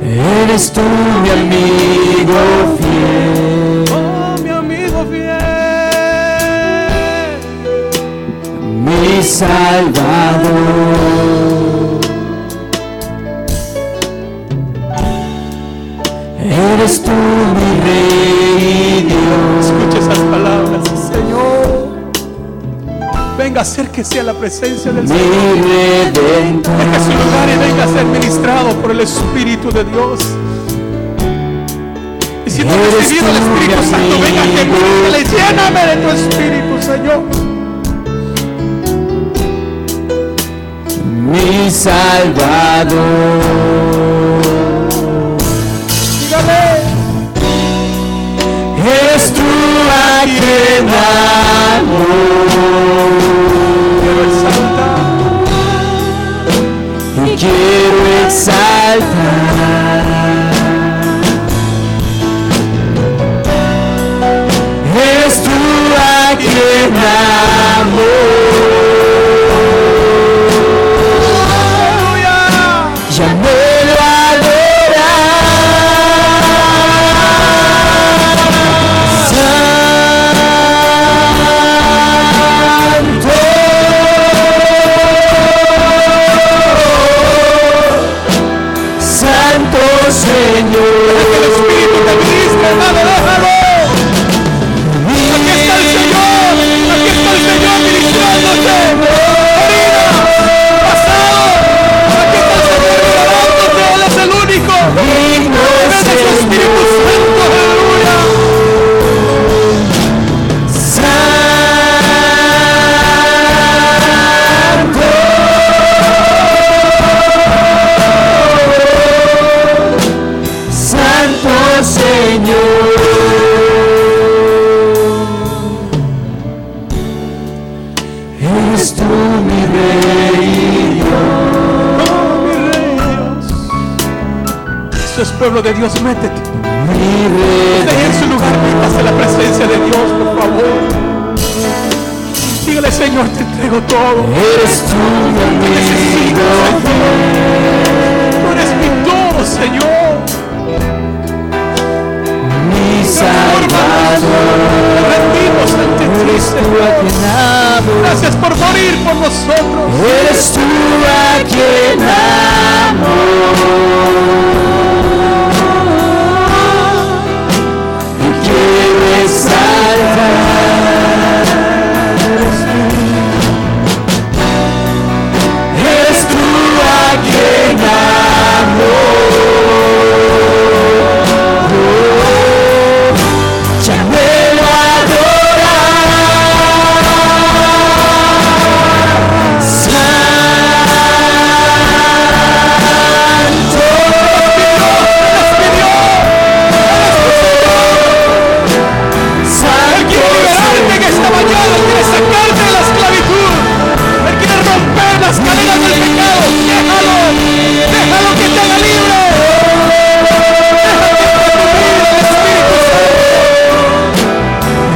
Eres tú mi amigo fiel, oh mi amigo fiel, mi Salvador. Eres tú mi Rey y Dios. Escuche esas palabras, Señor. Venga, acérquese a la presencia del Mi Señor. Redentor. Deje su lugar y venga a ser ministrado por el Espíritu de Dios. Y si no ha recibido el Espíritu Santo, venga, que lléname de tu Espíritu, Señor. Mi Salvador. Dígale: Eres tú a quien amo. quiero exaltar. Y quiero exaltar. Eres tú a quien amo. Aleluya. Ya puedo adorar. Santo, Santo Señor. Deja que el Espíritu te ministre, hermano, déjalo. Aquí está el Señor. Aquí está el Señor ministrándote. Herida, pasado. Aquí está el Señor liberándote. Él es el único. Digno Ven de su Espíritu Santo. Aleluya. Santo, Santo Señor. Eres tú mi Rey y Dios. Oh, mi Rey Dios. Eso es pueblo de Dios, métete. Mi Deje en su lugar, métase la presencia de Dios, por favor. Dígale: Señor, te entrego todo. Eres tú mi Te necesito, amigo. Señor. Tú eres mi todo, Señor. Mi Salvador. Te rendimos ante ti, Eres tú a Señor. quien amo. Gracias por morir por nosotros. Eres tú a quien amo. Y quiero exaltar. Eres tú a quien amo. Ya puedo adorar. Él quiere liberarte en esta mañana. Él quiere sacarte de la esclavitud. Él quiere romper las cadenas del pecado. Déjalo. Déjalo que te haga libre.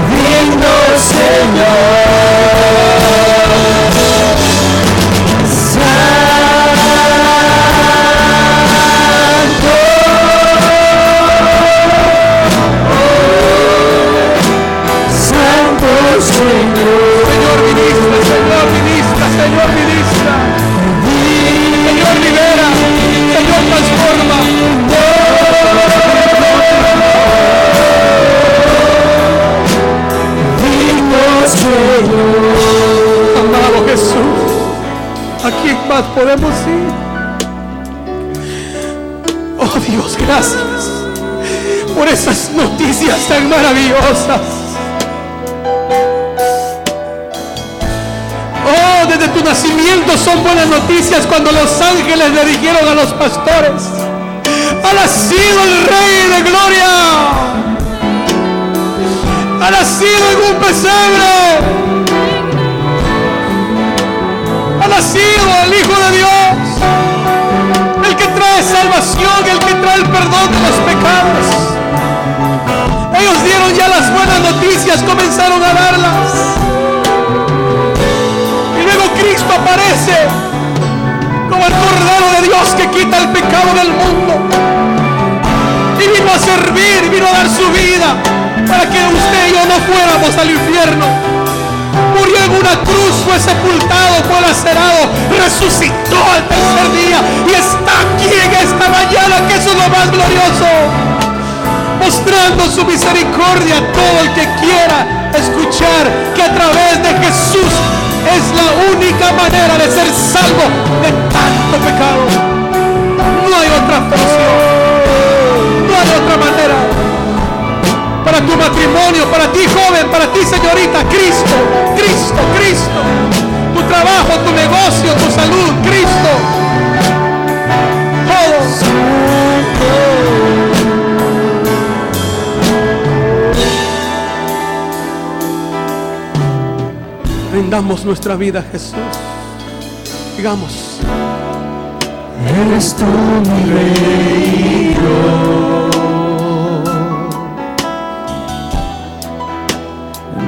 Digno Señor, Santo, Santo Señor, Señor, ministra, Señor, ministra, Señor, ministra. Señor, libera. Señor, transforma. digno Señor. Amado Jesús, ¿a quién más podemos ir? Oh Dios, gracias por esas noticias tan maravillosas. Oh, desde tu nacimiento son buenas noticias cuando los ángeles le dijeron a los pastores: Ha nacido el Rey de Gloria. Ha nacido en un pesebre. Ha nacido el Hijo de Dios, el que trae salvación, el que trae el perdón de los pecados. Ellos dieron ya las buenas noticias, comenzaron a darlas. Y luego Cristo aparece como el Cordero de Dios que quita el pecado del mundo. Y vino a servir, vino a dar su vida para que usted y yo no fuéramos al infierno. Murió en una cruz, fue sepultado, fue lacerado, resucitó al tercer día y está aquí en esta mañana, que eso es lo más glorioso, mostrando su misericordia a todo el que quiera escuchar que a través de Jesús es la única manera de ser salvo de tanto pecado. No hay otra función, no hay otra manera. Para tu matrimonio, para ti joven, para ti señorita, Cristo, Cristo, Cristo. Tu trabajo, tu negocio, tu salud, Cristo. Todo. Rindamos nuestra vida a Jesús. Digamos: eres tú mi Rey,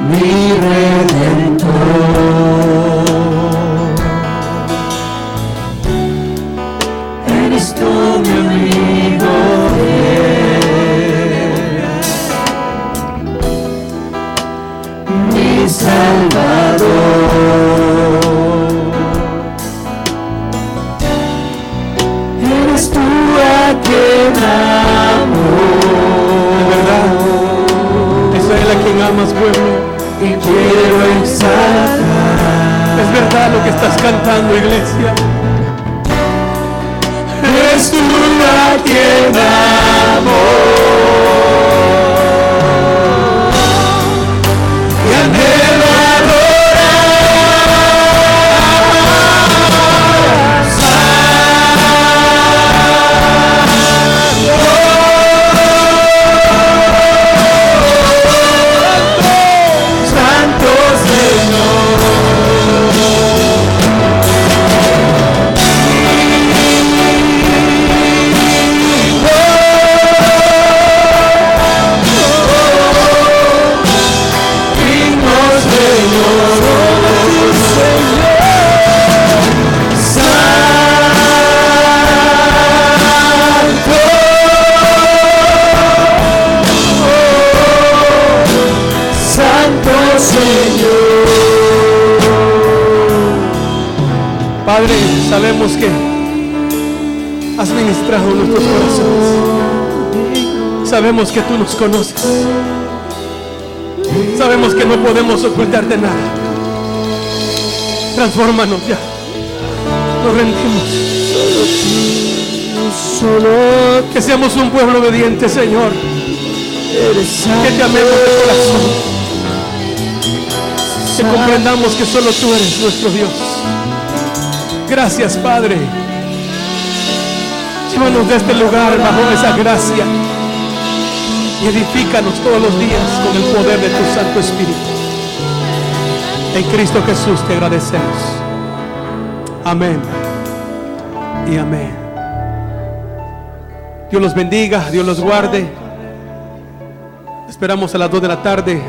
mi Redentor. Eres tú mi amigo fiel, mi Salvador. Eres tú a quien amo. de verdad, es a Él a quien amas, pueblo. Y quiero exaltar. Es verdad lo que estás cantando, iglesia. Eres tú a quien amo y anhelo adorar. Santo Señor. Padre, sabemos que has ministrado nuestros corazones. Sabemos que tú nos conoces. Sabemos que no podemos ocultarte nada. Transfórmanos ya. Nos rendimos. Que seamos un pueblo obediente, Señor. Que te amemos de corazón. Que comprendamos que solo tú eres nuestro Dios. Gracias, Padre. Llévanos de este lugar bajo esa gracia y edifícanos todos los días con el poder de tu Santo Espíritu. En Cristo Jesús te agradecemos. Amén y amén. Dios los bendiga, Dios los guarde. Esperamos a las 2 de la tarde.